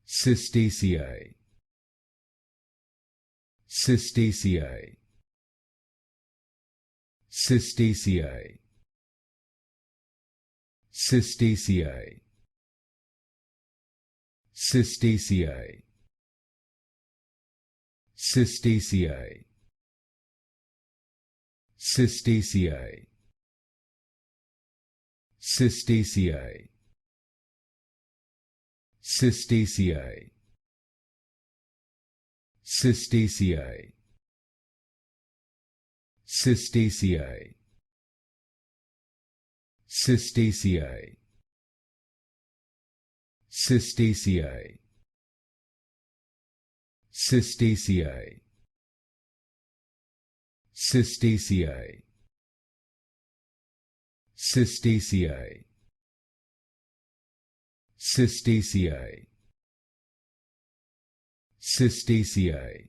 Cistaceae. Cistaceae. Cistaceae. Cistaceae. Cistaceae. Cistaceae. Cistaceae. Cistaceae. Cistaceae. Cistaceae. Cistaceae. Cistaceae. Cistaceae. Cistaceae. Cistaceae. Cistaceae. Cistaceae. Cistaceae.